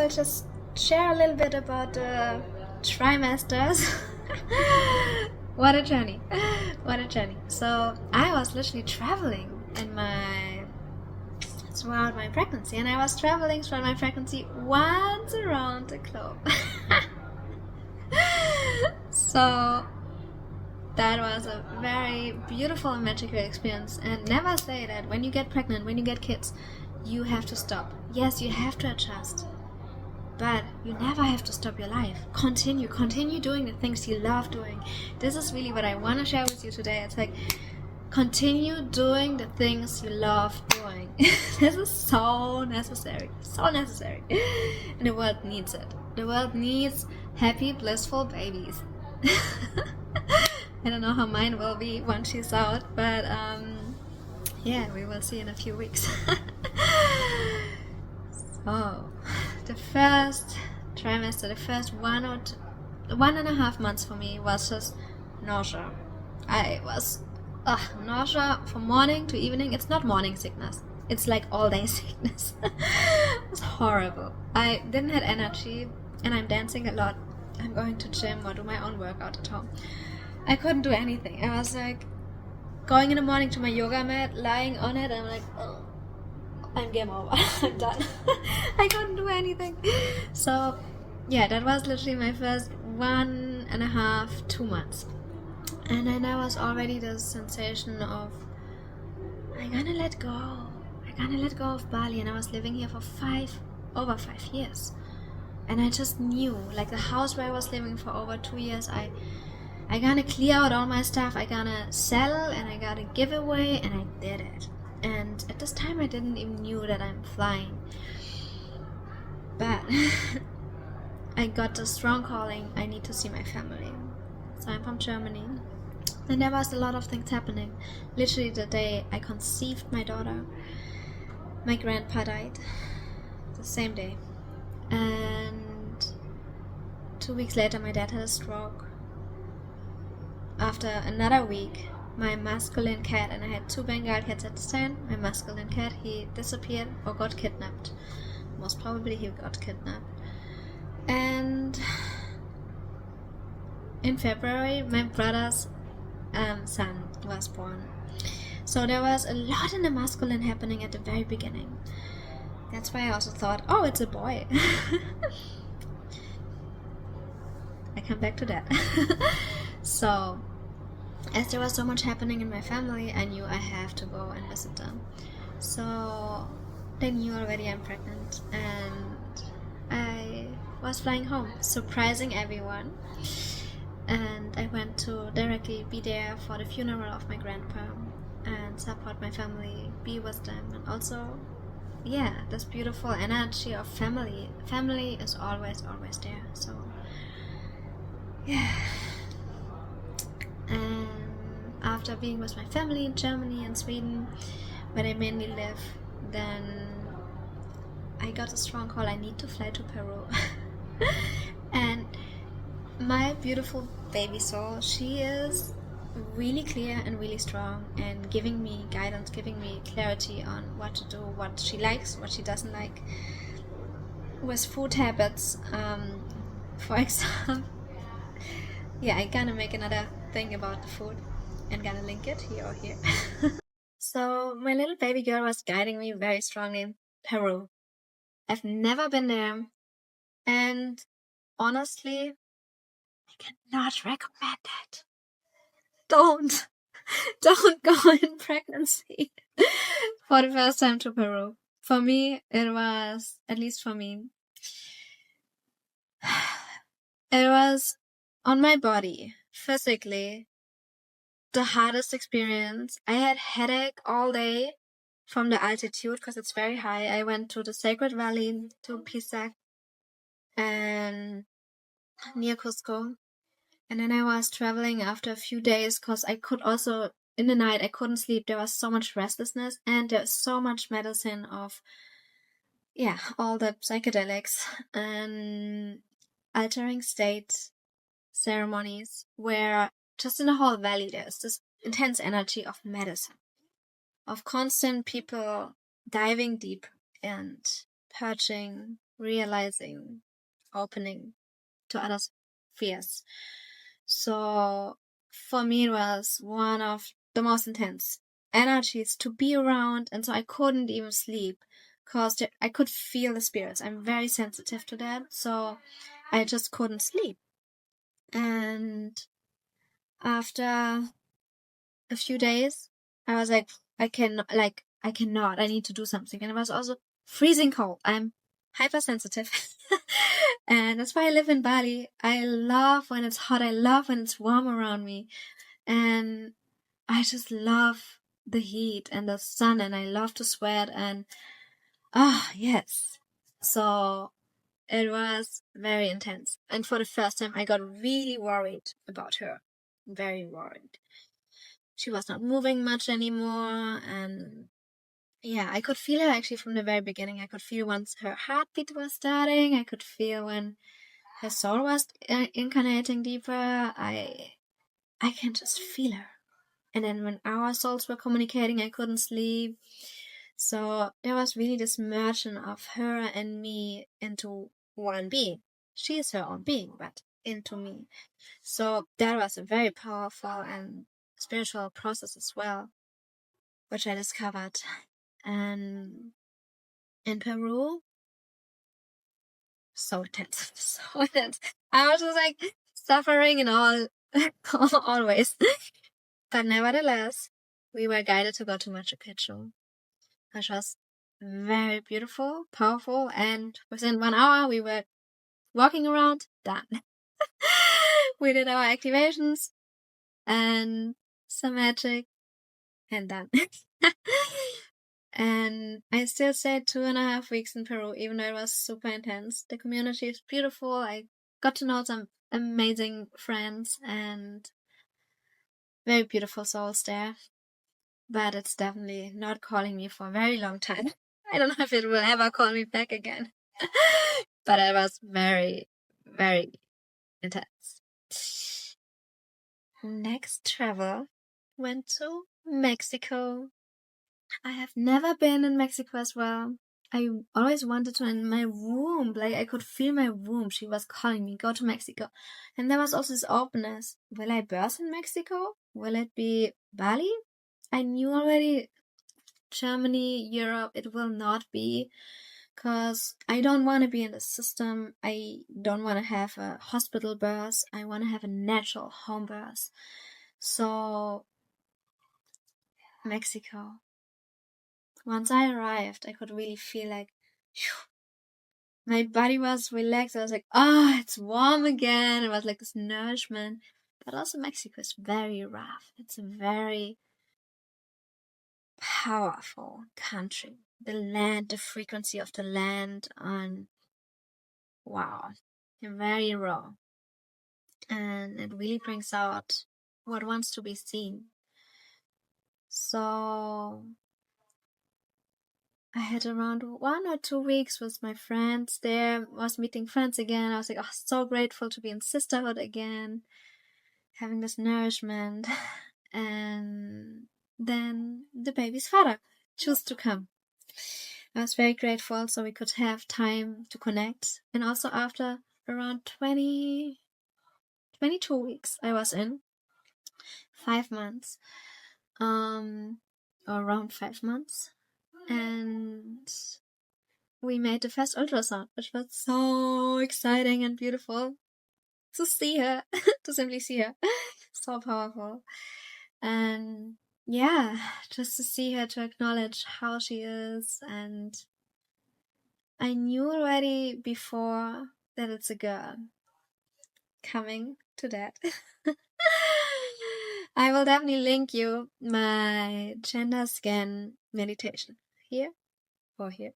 will just share a little bit about the trimesters. What a journey. What a journey. So I was literally traveling throughout my pregnancy, and I was traveling throughout my pregnancy once around the globe. So that was a very beautiful and magical experience. And never say that when you get pregnant, when you get kids, you have to stop. Yes, you have to adjust, but you never have to stop your life. Continue doing the things you love doing. This is really what I want to share with you today. It's like, continue doing the things you love doing. This is so necessary, and the world needs it. The world needs happy, blissful babies. I don't know how mine will be once she's out, but yeah, we will see in a few weeks. So, the first trimester, the first 1.5 months for me was just nausea. I was nausea from morning to evening. It's not morning sickness, it's like all day sickness. It was horrible. I didn't have energy, and I'm dancing a lot. I'm going to gym or do my own workout at home. I couldn't do anything. I was like going in the morning to my yoga mat, lying on it, and I'm like, oh, I'm game over. I'm done. I couldn't do anything. So yeah, that was literally my first 1.5-2 months. And then there was already this sensation of, I'm gonna let go of Bali. And I was living here for over 5 years. And I just knew, like, the house where I was living for over 2 years, I gonna clear out all my stuff, I gonna sell, and I gotta give away, and I did it. And at this time I didn't even knew that I'm flying. But I got the strong calling, I need to see my family. So I'm from Germany. And there was a lot of things happening. Literally the day I conceived my daughter, my grandpa died. The same day. And 2 weeks later my dad had a stroke. After another week, my masculine cat, and I had 2 Bengal cats at the time, my masculine cat, he disappeared or got kidnapped. Most probably he got kidnapped. And in February, my brother's son was born. So there was a lot in the masculine happening at the very beginning. That's why I also thought, oh, it's a boy. I come back to that. So, as there was so much happening in my family, I knew I have to go and visit them. So they knew already I'm pregnant, and I was flying home, surprising everyone. And I went to directly be there for the funeral of my grandpa and support my family, be with them, and also, yeah, this beautiful energy of family. Family is always there. So yeah. And after being with my family in Germany and Sweden, where I mainly live, then I got a strong call, I need to fly to Peru. And my beautiful baby soul, she is really clear and really strong, and giving me guidance, giving me clarity on what to do, what she likes, what she doesn't like, with food habits. For example, yeah, I'm gonna make another thing about the food and gonna link it here or here. So my little baby girl was guiding me very strongly in Peru. I've never been there, and honestly, I cannot recommend it. Don't go in pregnancy for the first time to Peru. For me, it was, at least for me, it was on my body, physically, the hardest experience. I had headache all day from the altitude because it's very high. I went to the Sacred Valley, to Pisac, and near Cusco. And then I was traveling after a few days because I could also, in the night, I couldn't sleep. There was so much restlessness, and there's so much medicine of, yeah, all the psychedelics and altering state ceremonies where just in the whole valley there's this intense energy of medicine, of constant people diving deep and purging realizing, opening to others' fears. So for me, it was one of the most intense energies to be around, and so I couldn't even sleep because I could feel the spirits. I'm very sensitive to that, so I just couldn't sleep. And after a few days, I was like, I cannot. I need to do something. And it was also freezing cold. I'm hypersensitive. And that's why I live in Bali. I love when it's hot. I love when it's warm around me. And I just love the heat and the sun, and I love to sweat, and yes. So it was very intense. And for the first time, I got really worried about her. Very worried. She was not moving much anymore, and yeah, I could feel her actually from the very beginning. I could feel once her heartbeat was starting. I could feel when her soul was incarnating deeper. I can just feel her. And then when our souls were communicating, I couldn't sleep. So there was really this merging of her and me into one being. She is her own being, but into me. So that was a very powerful and spiritual process as well, which I discovered. And in Peru, so intense, so intense. I was just like suffering in all always. But nevertheless, we were guided to go to Machu Picchu, which was very beautiful, powerful, and within 1 hour we were walking around, done. We did our activations and some magic, and done. And I still stayed 2.5 weeks in Peru, even though it was super intense. The community is beautiful. I got to know some amazing friends and very beautiful souls there. But it's definitely not calling me for a very long time. I don't know if it will ever call me back again. But it was very, very intense. Next travel went to Mexico. I have never been in Mexico as well. I always wanted to, in my womb, like I could feel my womb. She was calling me, go to Mexico. And there was also this openness. Will I birth in Mexico? Will it be Bali? I knew already Germany, Europe, it will not be, because I don't want to be in the system. I don't want to have a hospital birth. I want to have a natural home birth. So, Mexico. Once I arrived, I could really feel like, phew, my body was relaxed. I was like, oh, it's warm again. It was like this nourishment. But also Mexico is very rough. It's a very powerful country. The land, the frequency of the land, and wow, very raw. And it really brings out what wants to be seen. So I had around 1 or 2 weeks with my friends there, was meeting friends again. I was like, oh, so grateful to be in sisterhood again, having this nourishment. And then the baby's father chose to come. I was very grateful, so we could have time to connect. And also after around 22 weeks I was in, 5 months, or around 5 months, and we made the first ultrasound, which was so exciting and beautiful to see her, to simply see her. So powerful. And yeah, just to see her, to acknowledge how she is. And I knew already before that it's a girl. Coming to that. I will definitely link you my gender scan meditation here or here.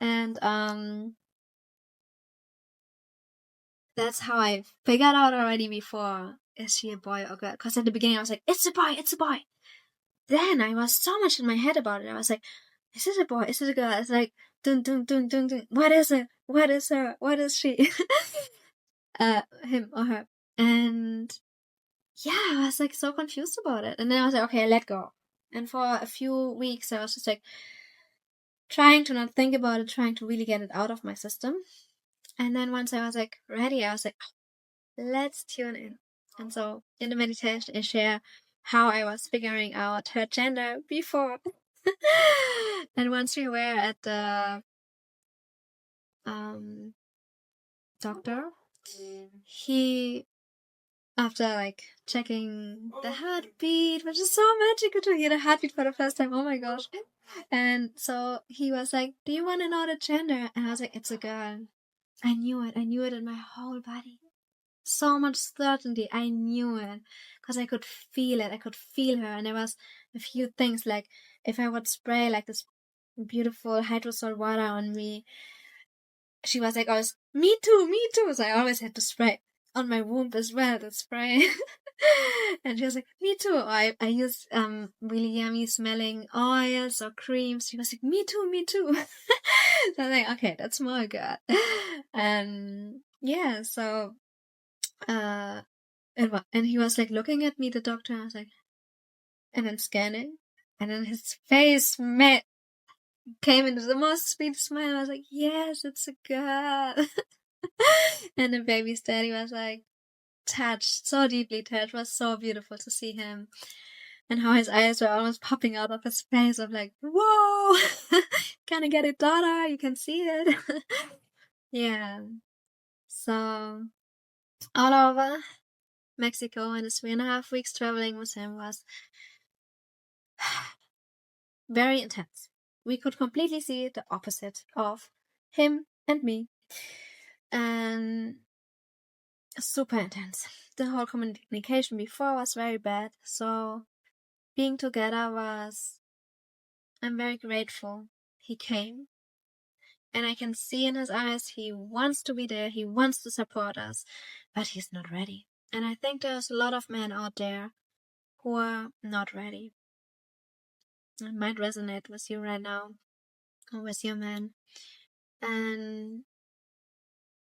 And that's how I figured out already before, is she a boy or girl? Because at the beginning I was like, it's a boy, it's a boy. Then I was so much in my head about it. I was like, is it a boy? Is it a girl? It's like, dun dun dun dun dun. What is it? What is her? What is she? Him or her. And yeah, I was like so confused about it. And then I was like, okay, let go. And for a few weeks I was just like, trying to not think about it, trying to really get it out of my system. And then once I was like ready, I was like, let's tune in. And so in the meditation, I share how I was figuring out her gender before. And once we were at the doctor, he, after like checking the heartbeat, which is so magical to hear the heartbeat for the first time, oh my gosh. And so he was like, do you want to know the gender? And I was like, it's a girl. I knew it in my whole body. So much certainty. I knew it because I could feel it. I could feel her. And there was a few things, like if I would spray like this beautiful hydrosol water on me, she was like always, me too. So I always had to spray on my womb as well, the spray. And she was like, me too. I used really yummy smelling oils or creams. She was like, me too. So I was like, okay, that's more good. And yeah, so and he was like looking at me, the doctor. I was like, and then scanning, and then his face came into the most sweet smile. I was like, yes, it's a girl. And the baby's daddy was like touched, so deeply touched. It was so beautiful to see him, and how his eyes were almost popping out of his face of like, whoa, can I get it, daughter? You can see it. Yeah. So all over Mexico, and the 3.5 weeks traveling with him was very intense. We could completely see the opposite of him and me. And super intense. The whole communication before was very bad. So being together was, I'm very grateful he came. And I can see in his eyes, he wants to be there. He wants to support us, but he's not ready. And I think there's a lot of men out there who are not ready. It might resonate with you right now, or with your man. And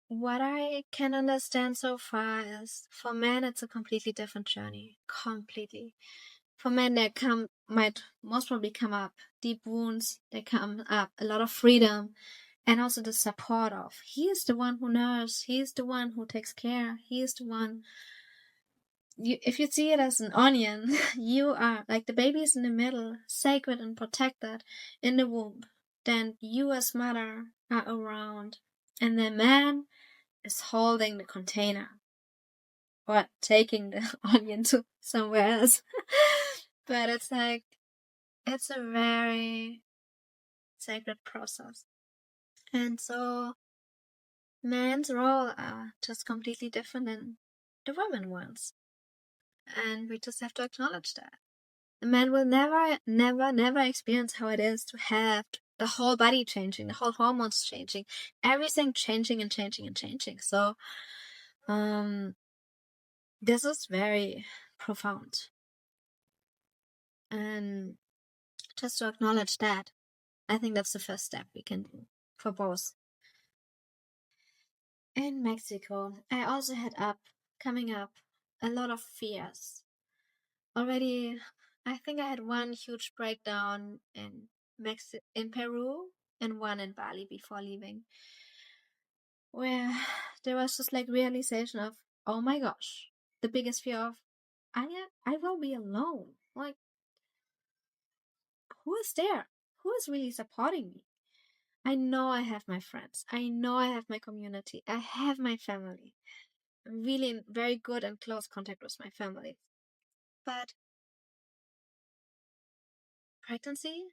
what I can understand so far is, for men, it's a completely different journey. Completely. For men, might most probably come up deep wounds. They come up a lot of freedom, and also the support of, he is the one who nurses. He is the one who takes care. He is the one. If you see it as an onion, you are like the baby is in the middle, sacred and protected in the womb. Then you as mother are around, and the man is holding the container or taking the onion to somewhere else. But it's like, it's a very sacred process. And so men's role are just completely different than the women ones. And we just have to acknowledge that. A man will never experience how it is to have the whole body changing, the whole hormones changing, everything changing and changing and changing. So, this is very profound. And just to acknowledge that, I think that's the first step we can do for both. In Mexico, I also had coming up a lot of fears. Already, I think I had one huge breakdown in Peru and one in Bali before leaving, where there was just like realization of, oh my gosh, the biggest fear of, I will be alone. Like, who is there? Who is really supporting me? I know I have my friends. I know I have my community. I have my family. I'm really in very good and close contact with my family. But pregnancy,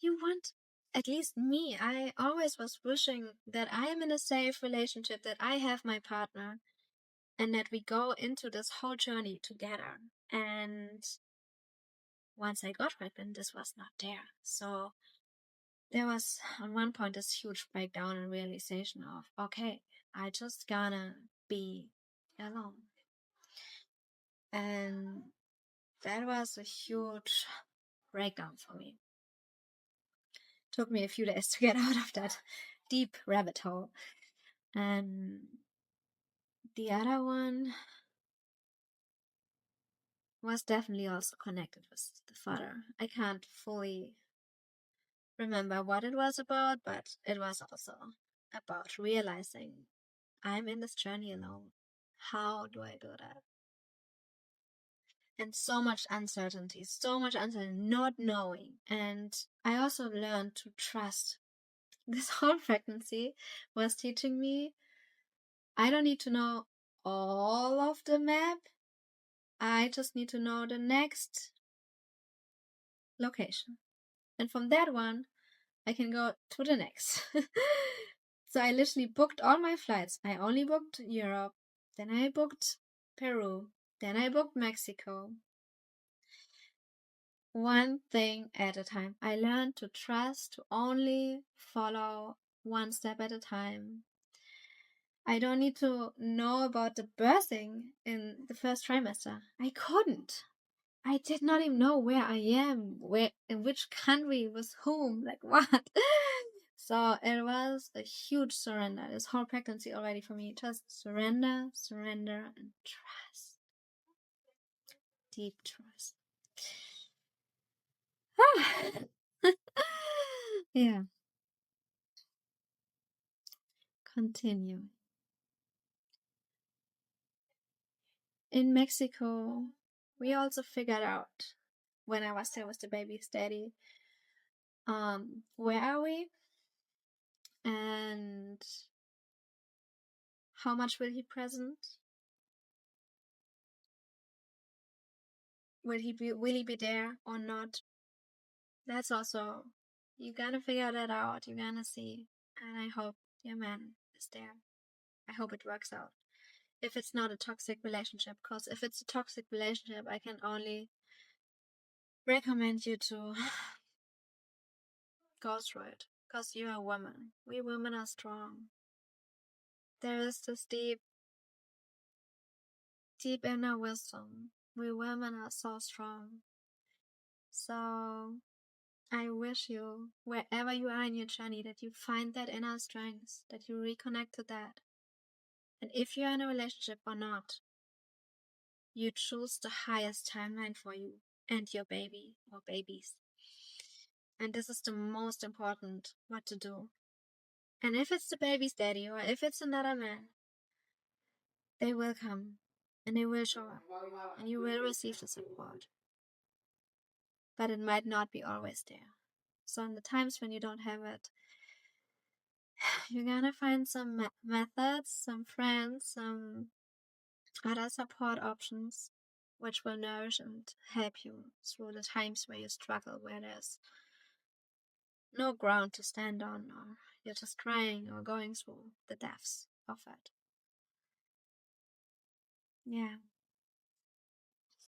you want, at least me, I always was wishing that I am in a safe relationship, that I have my partner, and that we go into this whole journey together. And once I got pregnant, this was not there. So there was on one point this huge breakdown and realization of, okay, I just gonna be alone. And that was a huge breakdown for me. Took me a few days to get out of that deep rabbit hole. And the other one was definitely also connected with the father. I can't fully remember what it was about, but it was also about realizing I'm in this journey alone. How do I do that? And so much uncertainty, not knowing. And I also learned to trust. This whole pregnancy was teaching me I don't need to know all of the map. I just need to know the next location. And from that one, I can go to the next. So I literally booked all my flights. I only booked Europe, then I booked Peru, then I booked Mexico. One thing at a time. I learned to trust, to only follow one step at a time. I don't need to know about the birthing in the first trimester. I couldn't. I did not even know where I am, where, in which country, with whom, like what. So it was a huge surrender. This whole pregnancy already for me. Just surrender, and trust. Deep trust. Yeah. Continue. In Mexico, we also figured out, when I was there with the baby's daddy, where are we? And how much will he present? Will he be there or not? That's also, you gotta figure that out. You gotta see. And I hope your man is there. I hope it works out. If it's not a toxic relationship, because if it's a toxic relationship, I can only recommend you to go through it. Because you're a woman. We women are strong. There is this deep inner wisdom. We women are so strong. So I wish you, wherever you are in your journey, that you find that inner strength, that you reconnect to that. And if you're in a relationship or not, you choose the highest timeline for you and your baby or babies. And this is the most important what to do. And if it's the baby's daddy or if it's another man, they will come and they will show up and you will receive the support. But it might not be always there. So in the times when you don't have it, you're gonna find some methods, some friends, some other support options which will nourish and help you through the times where you struggle, where there's no ground to stand on, or you're just crying or going through the depths of it. Yeah.